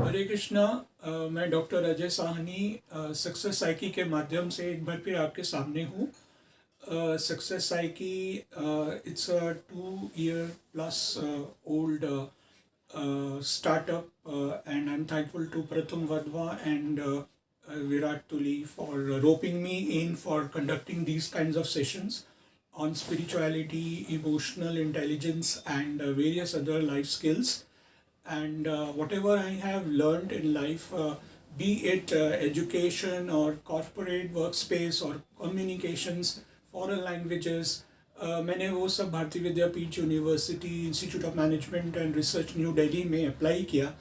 हरे कृष्णा। मैं doctor Ajay Sahni success psyche के माध्यम से एक बार फिर आपके सामने हूँ। Success psyche it's a 2 year plus old startup, and I'm thankful to Pratham Vadva and Virat Tuli for roping me in for conducting these kinds of sessions on spirituality, emotional intelligence, and various other life skills. And whatever I have learned in life, be it education or corporate workspace or communications, foreign languages, मैंने वो सब Bharatiya Vidyapeeth university institute of management and research new Delhi में apply किया.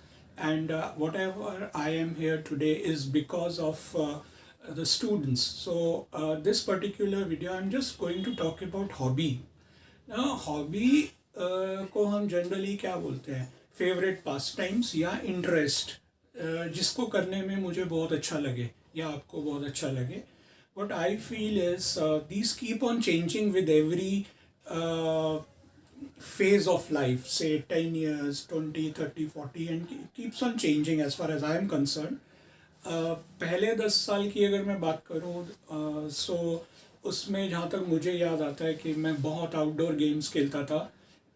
And whatever I am here today is because of the students. So this particular video I'm just going to talk about hobby. Now hobby को हम generally क्या बोलते हैं, favourite pass times या interest, जिसको करने में मुझे बहुत अच्छा लगे या आपको बहुत अच्छा लगे. what I feel is these keep on changing with every phase of life, say 10 years, 20, 30, 40, and keeps on changing as far as I am concerned. पहले 10 साल की अगर मैं बात करूँ, सो उसमें जहाँ तक मुझे याद आता है कि मैं बहुत आउटडोर गेम्स खेलता था.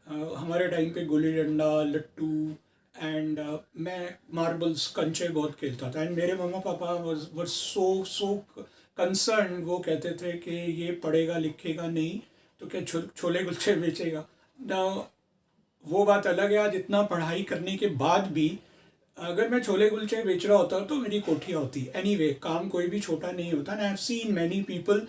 हमारे टाइम पे गुल्ली डंडा, लट्टू, एंड मैं मार्बल्स, कंचे बहुत खेलता था. एंड मेरे मम्मा पापा वर सो कंसर्न. वो कहते थे कि ये पढ़ेगा लिखेगा नहीं तो क्या छोले कुलचे बेचेगा ना. वो बात अलग है, आज इतना पढ़ाई करने के बाद भी अगर मैं छोले कुलचे बेच रहा होता तो मेरी कोठियाँ होती. एनीवे, काम कोई भी छोटा नहीं होता. And I have seen many people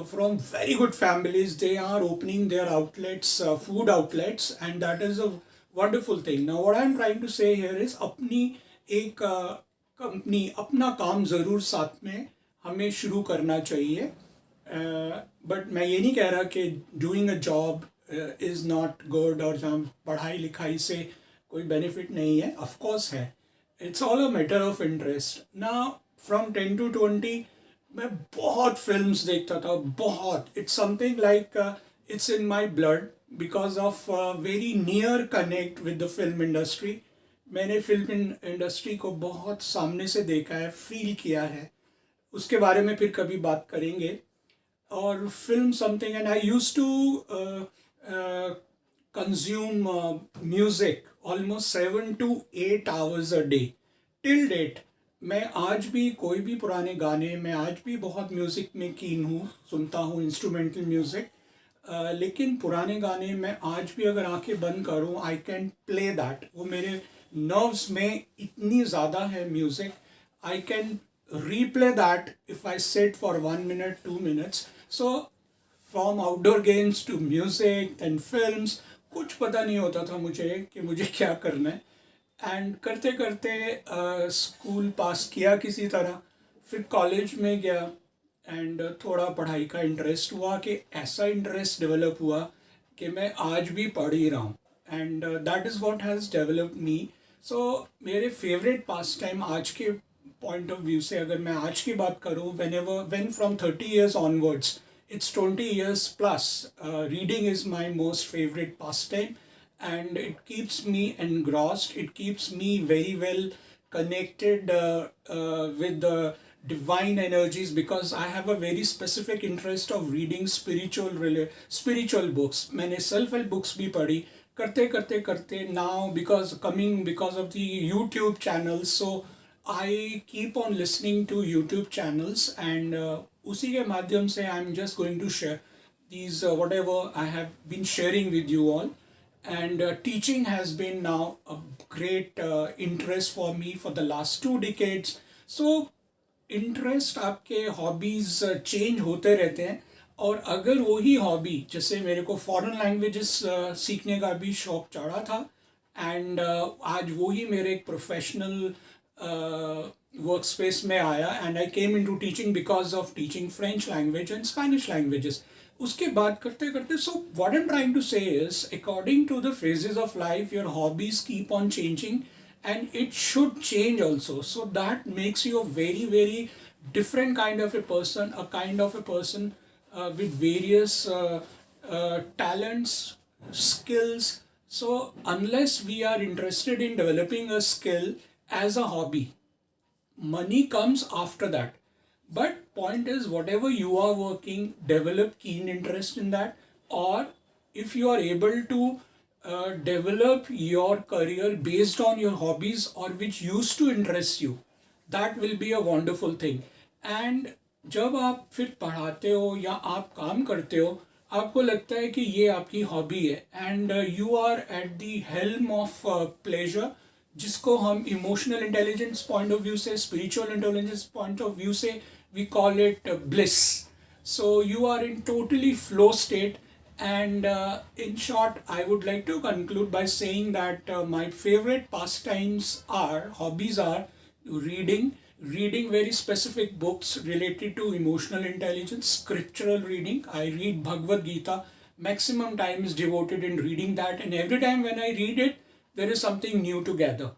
from very good families, they are opening their outlets, food outlets, and that is a wonderful thing. Now what I'm trying to say here is अपनी एक company, अपना काम ज़रूर साथ में हमें शुरू करना चाहिए. बट मैं ये नहीं कह रहा कि doing a job is not good और जहाँ पढ़ाई लिखाई से कोई बेनिफिट नहीं है. ऑफ कोर्स है. It's all a matter of interest. ना फ्रॉम 10 to 20 मैं बहुत फिल्म्स देखता था, बहुत. It's something like it's in my blood because of very near connect with the film industry. मैंने फिल्म इंडस्ट्री को बहुत सामने से देखा है, फील किया है. उसके बारे में फिर कभी बात करेंगे. और film something, and I use to consume music almost 7 to 8 hours a day till date. मैं आज भी कोई भी पुराने गाने, मैं आज भी बहुत म्यूज़िक में कीन हूँ, सुनता हूँ इंस्ट्रूमेंटल म्यूज़िक. लेकिन पुराने गाने मैं आज भी अगर आंखें बंद करूँ, आई कैन प्ले दैट. वो मेरे नर्व्स में इतनी ज़्यादा है music. I can replay that if I sit for 1 minute, 2 minutes. So from outdoor games to music and films, कुछ पता नहीं होता था मुझे कि मुझे क्या करना है. एंड करते करते स्कूल पास किया किसी तरह, फिर कॉलेज में गया एंड थोड़ा पढ़ाई का इंटरेस्ट हुआ, कि ऐसा इंटरेस्ट डेवलप हुआ कि मैं आज भी पढ़ ही रहा हूँ. And that is what has developed me. So मेरे फेवरेट पास टाइम आज के पॉइंट ऑफ व्यू से अगर मैं आज की बात करूँ, when from 30 years onwards, it's 20 years plus, reading is my most favorite pastime, and it keeps me engrossed. It keeps me very well connected with the divine energies, because I have a very specific interest of reading spiritual books. मैंने self help books भी पढ़ी. करते करते करते now, because of the YouTube channels, so I keep on listening to YouTube channels, and उसी के माध्यम से I'm just going to share these whatever I have been sharing with you all. And teaching has been now a great interest for me for the last 2 decades. So interest, आपके hobbies change होते रहते हैं. और अगर वही hobby, जैसे मेरे को फॉरेन लैंग्वेजेस सीखने का भी शौक चढ़ा था, एंड आज वही मेरे एक प्रोफेशनल वर्क स्पेस में आया, and I came into teaching because of teaching French language and Spanish languages. उसके बाद करते करते, so what I am trying to say is, according to the phases of life, your hobbies keep on changing, and it should change also. So that makes you a very very different kind of a person, a kind of a person with various talents, skills. So unless we are interested in developing a skill as a hobby. Money comes after that. But point is, whatever you are working, develop keen interest in that. Or if you are able to develop your career based on your hobbies or which used to interest you, that will be a wonderful thing. And जब आप फिर पढ़ाते हो या आप काम करते हो, आपको लगता है कि ये आपकी हॉबी है and you are at the helm of pleasure, जिसको हम emotional intelligence point of view से, spiritual intelligence point of view से we call it bliss. So you are in totally flow state. And in short, I would like to conclude by saying that my favorite pastimes are, hobbies are reading very specific books related to emotional intelligence, scriptural reading. I read Bhagavad Gita. Maximum time is devoted in reading that, and every time when I read it, there is something new to gather.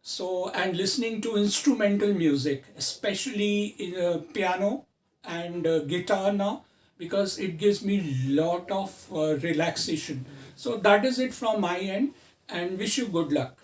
So, and listening to instrumental music, especially in piano and guitar now, because it gives me lot of relaxation. So that is it from my end, and wish you good luck.